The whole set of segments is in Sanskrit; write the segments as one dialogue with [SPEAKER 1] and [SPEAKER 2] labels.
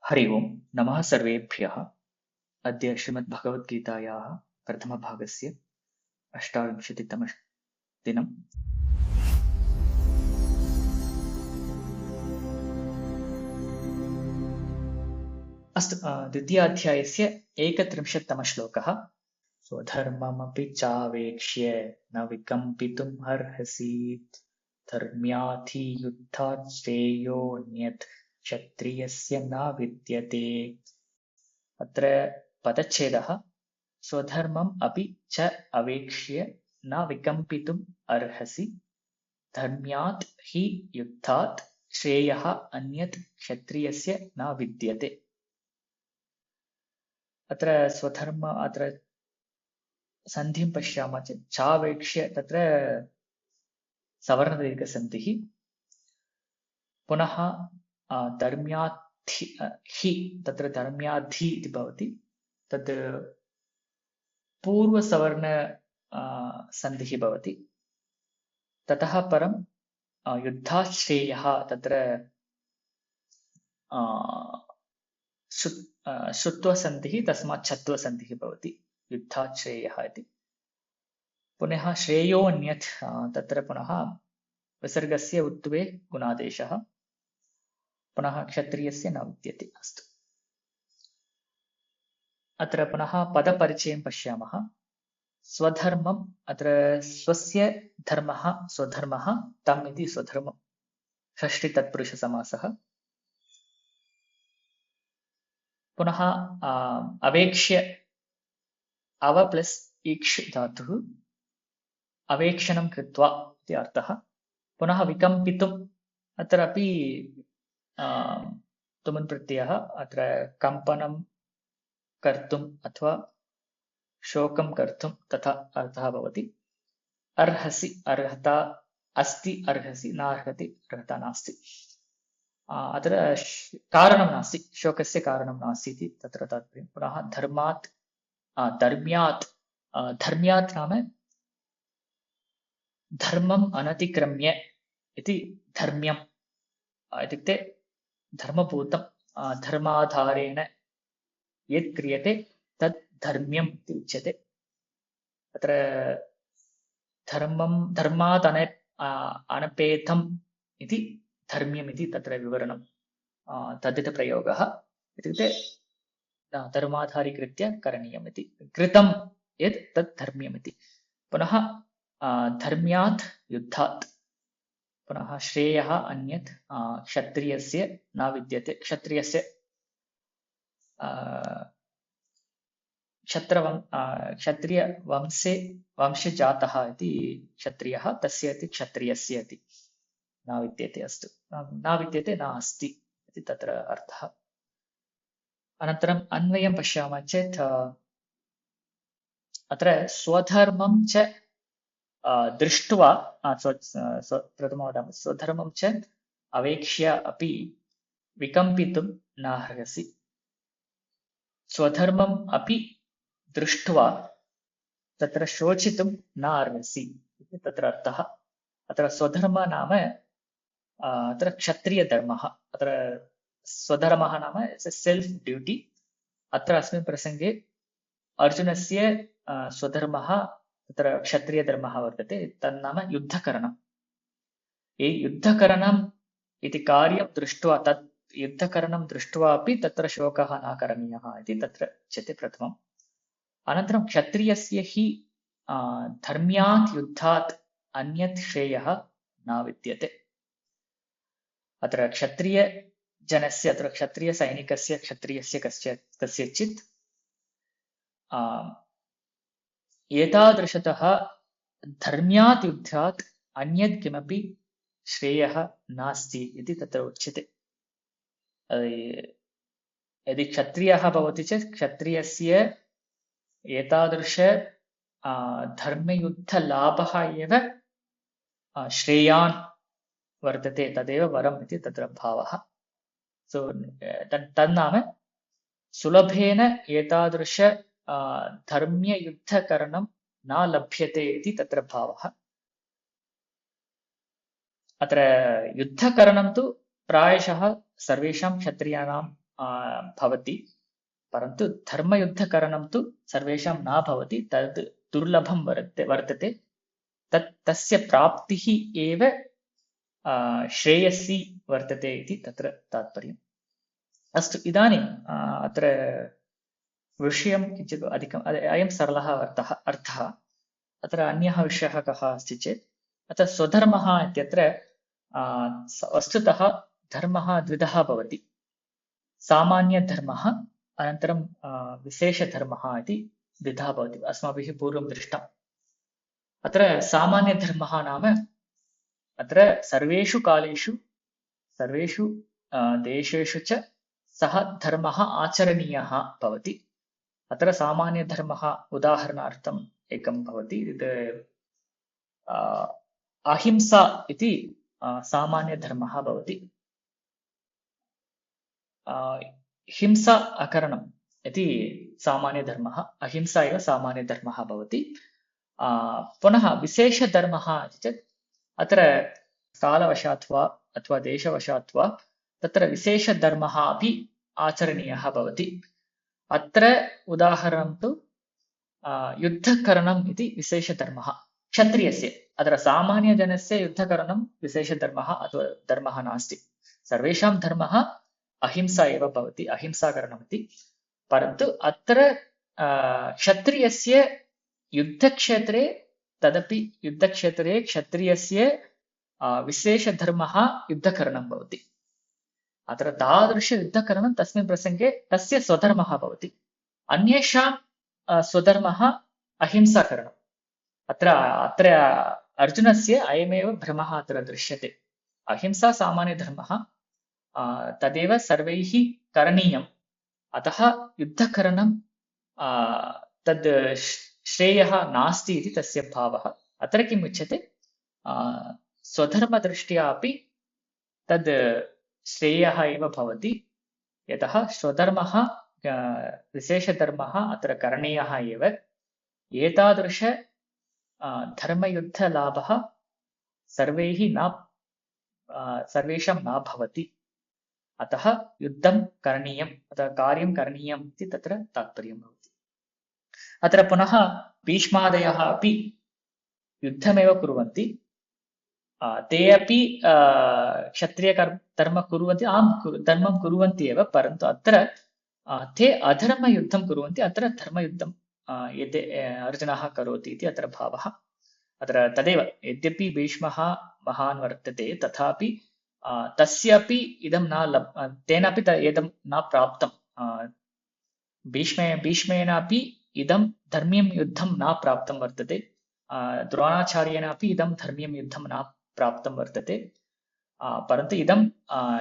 [SPEAKER 1] हरि ओम् नमः सर्वेभ्यः। अद्य श्रीमद्भगवद्गीतायाः प्रथमभागस्य 28तमं दिनम्। अस्तु, द्वितीयाध्यायस्य 31तमः श्लोकः। स्वधर्ममपि चावेक्ष्य न विकम्पितुम् अर्हसि, धर्म्याधि युद्धात् श्रेयोऽन्यत् क्षत्रियस्य न विद्यते। अत्र पदच्छेदः स्वधर्मम् अपि च अवेक्ष्य न विकम्पितुम् अर्हसि, धर्म्यात् हि युद्धात् श्रेयः अन्यत् क्षत्रियस्य न विद्यते। अत्र स्वधर्म अत्र सन्धिं पश्यामः चेत् चावेक्ष्य तत्र सवर्णदीर्घसन्धिः, पुनः धर्म्याद्धि हि तत्र धर्म्याद्धि इति भवति। तद् पूर्वसवर्ण सन्धिः भवति। ततः परं युद्धात् श्रेयः तत्र श्रुत्वसन्धिः, तस्मात् छत्वसन्धिः भवति युद्धात् श्रेयः इति। पुनः श्रेयोऽन्यत् तत्र पुनः विसर्गस्य उत्वे गुणादेशः, पुनः क्षत्रियस्य न विद्यते। अस्तु, अत्र पुनः पदपरिचयं पश्यामः। स्वधर्मम् अत्र स्वस्य धर्मः स्वधर्मः तम् इति स्वधर्मम् षष्ठीतत्पुरुषसमासः। पुनः अवेक्ष्य अव प्लस् इक्ष् धातुः, अवेक्षणं कृत्वा इति अर्थः। पुनः विकम्पितुम् अत्रापि तुमुन् प्रत्ययः, अत्र कम्पनं कर्तुम् अथवा शोकं कर्तुं तथा अर्थः भवति। अर्हसि अर्हता अस्ति, अर्हसि नार्हति, अर्हता नास्ति। अत्र कारणं नास्ति, शोकस्य कारणं नास्ति इति तत्र तात्पर्यं। पुनः धर्मात् धर्म्यात् धर्म्यात् नाम धर्मम् अनतिक्रम्य इति धर्म्यम् इत्युक्ते धर्मभूतं धर्माधारेण यत् क्रियते तत् धर्म्यम् इति उच्यते। अत्र धर्मं धर्मात् अनपेथम् इति धर्म्यम् इति तत्र विवरणं, तद्धितप्रयोगः इत्युक्ते धर्माधारीकृत्य करणीयम् इति, कृतं यत् तत् धर्म्यम् इति। पुनः धर्म्यात् युद्धात्, पुनः श्रेयः अन्यत् क्षत्रियस्य न विद्यते। क्षत्रियस्य क्षत्रियवंशे वंशजातः इति क्षत्रियः, तस्य इति क्षत्रियस्य इति न विद्यते। अस्तु, न विद्यते न अस्ति इति तत्र अर्थः। अनन्तरम् अन्वयं पश्यामः चेत् अत्र स्वधर्मं च दृष्ट्वा प्रथमं वदामि, स्वधर्मं च अवेक्ष्य अपि विकम्पितुं नार्हसि। स्वधर्मम् अपि दृष्ट्वा तत्र शोचितुं नार्हसि इति तत्र अर्थः। अत्र स्वधर्म नाम अत्र क्षत्रियधर्मः। अत्र स्वधर्मः नाम सेल्फ ड्यूटी। अत्र अस्मिन् प्रसङ्गे अर्जुनस्य स्वधर्मः तत्र क्षत्रियधर्मः वर्तते, तन्नाम युद्धकरणम्। ये युद्धकरणम् इति कार्यं दृष्ट्वा, तत् युद्धकरणं दृष्ट्वा अपि तत्र शोकः न करणीयः इति तत्र उच्यते प्रथमम्। अनन्तरं क्षत्रियस्य हि धर्म्यात् युद्धात् अन्यत् श्रेयः न विद्यते। अत्र क्षत्रियजनस्य, अत्र क्षत्रियसैनिकस्य, क्षत्रियस्य कस्यचित् एतादृशतः धर्म्यात् युद्धात् अन्यत् किमपि श्रेयः नास्ति इति तत्र उच्यते। यदि क्षत्रियः भवति चेत् क्षत्रियस्य एतादृश धर्मयुद्धलाभः एव श्रेयान् वर्तते, तदेव वरम् इति तत्र भावः। सो तन्नाम सुलभेन एतादृश धर्म्ययुद्धकरणं न लभ्यते इति तत्र भावः। अत्र युद्धकरणं तु प्रायशः सर्वेषां क्षत्रियाणां भवति, परन्तु धर्मयुद्धकरणं तु सर्वेषां न भवति, तद् दुर्लभं वर्तते। तस्य प्राप्तिः एव श्रेयसी वर्तते इति तत्र तात्पर्यम्। अस्तु, इदानीम् अत्र विषयं किञ्चित् अधिकम्, अयं सरलः अर्थः। अत्र अन्यः विषयः कः अस्ति चेत्, अत्र स्वधर्मः इत्यत्र वस्तुतः धर्मः द्विधः भवति। सामान्यधर्मः अनन्तरं विशेषधर्मः इति द्विधः भवति, अस्माभिः पूर्वं दृष्टम्। अत्र सामान्यधर्मः नाम अत्र सर्वेषु कालेषु सर्वेषु देशेषु च सः धर्मः आचरणीयः भवति। अत्र सामान्यधर्मः उदाहरणार्थम् एकं भवति, अहिंसा इति सामान्यधर्मः भवति। हिंसा अकरणम् इति सामान्यधर्मः, अहिंसा एव सामान्यधर्मः भवति। पुनः विशेषधर्मः इति चेत् अत्र कालवशात् वा अथवा देशवशात् वा तत्र विशेषधर्मः अपि आचरणीयः भवति। अत्र उदाहरणं तु युद्धकरणम् इति विशेषधर्मः क्षत्रियस्य। अत्र सामान्यजनस्य युद्धकरणं विशेषधर्मः अथवा धर्मः नास्ति, सर्वेषां धर्मः अहिंसा एव भवति, अहिंसाकरणमिति। परन्तु अत्र क्षत्रियस्य युद्धक्षेत्रे, तदपि युद्धक्षेत्रे क्षत्रियस्य विशेषधर्मः युद्धकरणं भवति। अत्र तादृशयुद्धकरणं तस्मिन् प्रसङ्गे तस्य स्वधर्मः भवति। अन्येषां स्वधर्मः अहिंसाकरणम्। अत्र अर्जुनस्य अयमेव भ्रमः अत्र दृश्यते। अहिंसा सामान्यधर्मः, तदेव सर्वैः करणीयम्, अतः युद्धकरणं तद् श्रेयः नास्ति इति तस्य भावः। अत्र किम् उच्यते, स्वधर्मदृष्ट्या अपि तद् श्रेयः एव भवति, यतः स्वधर्मः विशेषधर्मः अत्र करणीयः एव। एतादृश धर्मयुद्धलाभः सर्वेषां न भवति, अतः युद्धं करणीयम्, अतः कार्यं करणीयम् इति तत्र तात्पर्यं भवति। अत्र पुनः भीष्मादयः अपि युद्धमेव कुर्वन्ति, ते अपि क्षत्रियधर्मं कुर्वन्ति, धर्मं कुर्वन्ति एव, परन्तु अत्र ते अधर्मयुद्धं कुर्वन्ति, अत्र धर्मयुद्धं यद् अर्जुनः करोति इति अत्र भावः। अत्र तदेव, यद्यपि भीष्मः महान् वर्तते, तथापि तस्यापि इदं तेनापि इदं न प्राप्तं। भीष्मेनापि इदं धर्म्यं युद्धं न प्राप्तं वर्तते, द्रोणाचार्येणापि इदं धर्म्यं युद्धं न प्राप्तं वर्तते। परन्तु इदं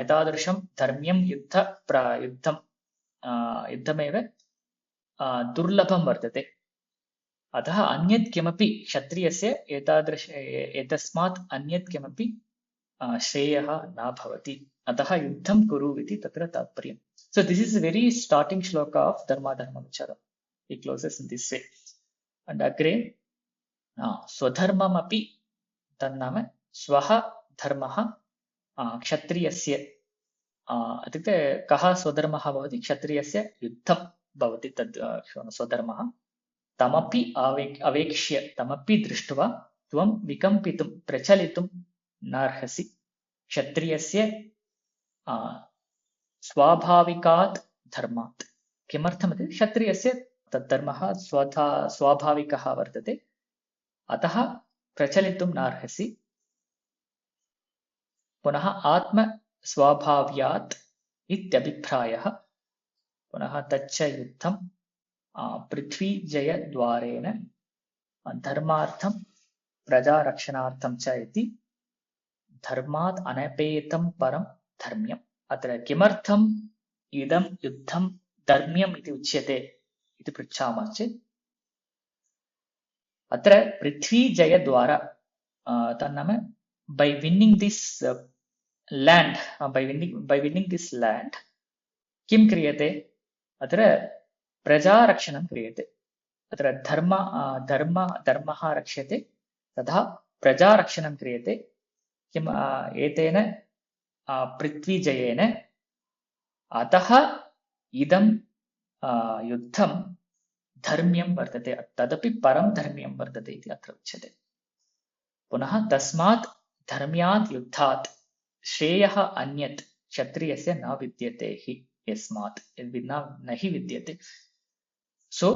[SPEAKER 1] एतादृशं धर्म्यं युद्धमेव दुर्लभं वर्तते। अतः अन्यत् किमपि क्षत्रियस्य एतस्मात् अन्यत् किमपि श्रेयः न भवति, अतः युद्धं कुरु इति तत्र तात्पर्यम्। So this is a very starting shloka of Dharma Vichara. He closes in this way. And agre स्वधर्ममपि तन्नाम स्वः धर्मः क्षत्रियस्य, इत्युक्ते कः स्वधर्मः भवति, क्षत्रियस्य युद्धं भवति, तद् स्वधर्मः। तमपि अवेक्ष्य, तमपि दृष्ट्वा त्वं विकम्पितुं प्रचलितुं नार्हसि। क्षत्रियस्य स्वाभाविकात् धर्मात्। किमर्थमिति, क्षत्रियस्य तद्धर्मः स्वाभाविकः वर्तते, अतः प्रचलितुं नार्हसि। पुनः आत्मस्वाभाव्यात् इत्यभिप्रायः। पुनः तच्च युद्धं पृथ्वीजयद्वारेण धर्मार्थं प्रजारक्षणार्थं च इति धर्मात् अनपेतं परं धर्म्यम्। अत्र किमर्थम् इदं युद्धं धर्म्यम् इति उच्यते इति पृच्छामः चेत्, अत्र पृथ्वीजयद्वारा, तन्नाम by winning this land, by winning this land, किं क्रियते, अत्र प्रजारक्षणं क्रियते। अत्र धर्मः रक्ष्यते, तथा प्रजारक्षणं क्रियते। किम् एतेन पृथ्वीजयेन, अतः इदं युद्धं धर्म्यं वर्तते, तदपि परं धर्म्यं वर्तते इति अत्र उच्यते। पुनः तस्मात् धर्म्यात् युद्धात् श्रेयः अन्यत् क्षत्रियस्य न विद्यते हि, यस्मात् न हि विद्यते। सो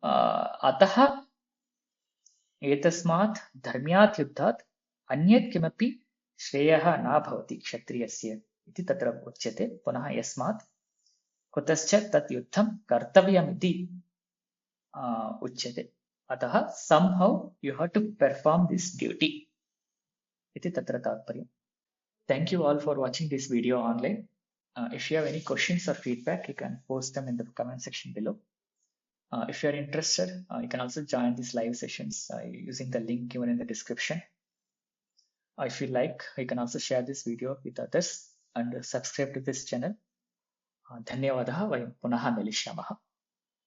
[SPEAKER 1] अतः एतस्मात् धर्म्यात् युद्धात् अन्यत् किमपि श्रेयः न भवति क्षत्रियस्य इति तत्र उच्यते। पुनः यस्मात् कुतश्च तत् युद्धं कर्तव्यमिति उच्यते। अतः somehow you have to perform this duty इति तत्र तात्पर्यम्। Thank you all for watching this video online. If you have any questions or feedback, you can post them in the comment section below. If you are interested, you can also join these live sessions using the link given in the description. If you like, you can also share this video with others and subscribe to this channel. धन्यवादः। वयं पुनः मिलिष्यामः।